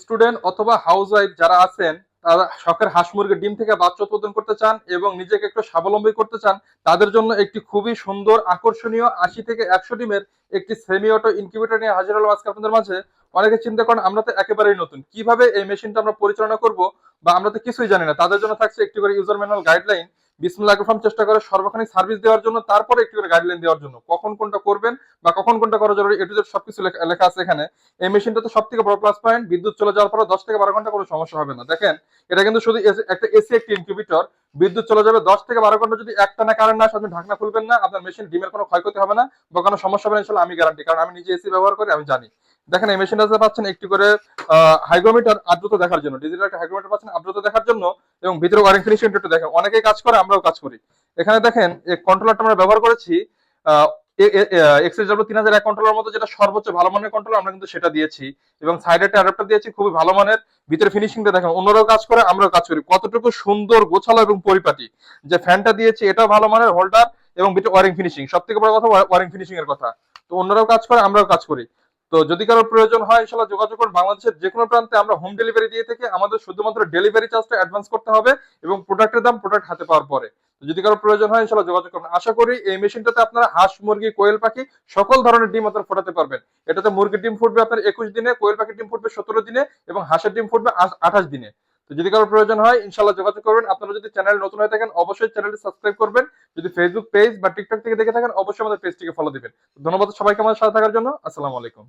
Student অথবা housewife যারা আছেন, তারা শখের হাঁস মুরগির ডিম থেকে বাচ্চা উৎপাদন করতে চান এবং নিজেকে একটু স্বাবলম্বী করতে চান, তাদের জন্য একটি খুবই সুন্দর আকর্ষণীয় 80 থেকে 100 ডিমের একটি সেমি অটো ইনকিউবেটর নিয়ে হাজির হলাম আজকে আপনাদের মাঝে। অনেকে চিন্তা করেন আমরা তো একেবারেই নতুন, কিভাবে এই মেশিনটা আমরা পরিচালনা করব, বা আমরা তো কিছুই জানি না। তাদের জন্য থাকছে একটি করে ইউজার ম্যানুয়াল গাইডলাইন। বিসমিল্লাহ প্রথম চেষ্টা করে সর্বখানি সার্ভিস দেওয়ার জন্য, তারপরে একটি করে গাইডলাইন দেওয়ার জন্য, কখন কোনটা করবেন বা কখন কোনটা করা জরুরি, এটু সবকিছু লেখা আছে এখানে। এই মেশিনটাতে সব থেকে বড় প্লাস পয়েন্ট, বিদ্যুৎ চলে যাওয়ার পরে 10 থেকে 12 ঘন্টা কোনো সমস্যা হবে না। দেখেন, এটা কিন্তু শুধু একটা এসি একটি ইনকিউবেটর। বিদ্যুৎ চলে যাবে 10 থেকে 12 ঘন্টা, যদি একটানা কারেন্ট না আসে আপনি ঢাকনা খুলবেন না, আপনার মেশিন ডিমের কোনো ক্ষয়ক্ষতি হবে না বা কোনো সমস্যা হবে না ইনশাল্লাহ, আমি গ্যারান্টি, কারণ আমি নিজে এসি ব্যবহার করি, আমি জানি। দেখেন এই মেশিনটাতে পাচ্ছেন একটি করে হাইগ্রোমিটার, আর্দ্রতা দেখার জন্য, ডিজিটাল একটা হাইগ্রোমিটার পাচ্ছেন আর্দ্রতা দেখার জন্য। এবং ভিতরে ওয়ারিং ফিনিশিং একটু দেখেন, অনেকেই কাজ করে, আমরাও কাজ করি। এখানে দেখেন এই কন্ট্রোলারটা আমরা ব্যবহার করেছি এক্সএসডব্লিউ 3001 কন্ট্রোলার মতো, যেটা সর্বোচ্চ ভালো মানের কন্ট্রোলার, আমরা কিন্তু সেটা দিয়েছি। এবং সাইডে একটা অ্যাডাপ্টার দিয়েছি খুবই ভালো মানের। ভিতরে ফিনিশিংটা দেখেন, অন্যরাও কাজ করে, আমরাও কাজ করি, কতটুকু সুন্দর গোছালো এবং পরিপাটি। যে ফ্যানটা দিয়েছি এটাও ভালো মানের, হোল্ডার এবং ভিতরে ওয়ারিং ফিনিশিং, সব থেকে বড় কথা ওয়ারিং ফিনিশিং এর কথা। তো অন্যরাও কাজ করে, আমরাও কাজ করি। তো যদি কারো প্রয়োজন হয় ইনশাল্লাহ যোগাযোগ করুন। বাংলাদেশের যে কোনো প্রান্তে আমরা হোম ডেলিভারি দিয়ে থাকি। আমাদের শুধুমাত্র ডেলিভারি চার্জটা অ্যাডভান্স করতে হবে এবং প্রোডাক্টের দাম প্রোডাক্ট হাতে পাওয়ার পরে। তো যদি কারো প্রয়োজন হয় ইনশাল্লাহ যোগাযোগ করবেন। আশা করি এই মেশিনটাতে আপনারা হাঁস, মুরগি, কোয়েল পাখি সকল ধরনের ডিম আপনারা ফোটাতে পারবেন। এটাতে মুরগির ডিম ফুটবে আপনার 21 দিনে, কোয়েল পাখির ডিম ফুটবে 17 দিনে এবং হাঁসের ডিম ফুটবে 28 দিনে। তো যদি কারো প্রয়োজন হয় ইনশাল্লাহ যোগাযোগ করবেন। আপনারা যদি চ্যানেল নতুন হয়ে থাকেন অবশ্যই চ্যানেলটি সাবস্ক্রাইব করবেন। যদি ফেসবুক পেজ বা টিকটক থেকে দেখে থাকেন অবশ্যই আমাদের পেজটিকে ফলো দিবেন। ধন্যবাদ সবাইকে আমাদের সাথে থাকার জন্য। আসসালামু আলাইকুম।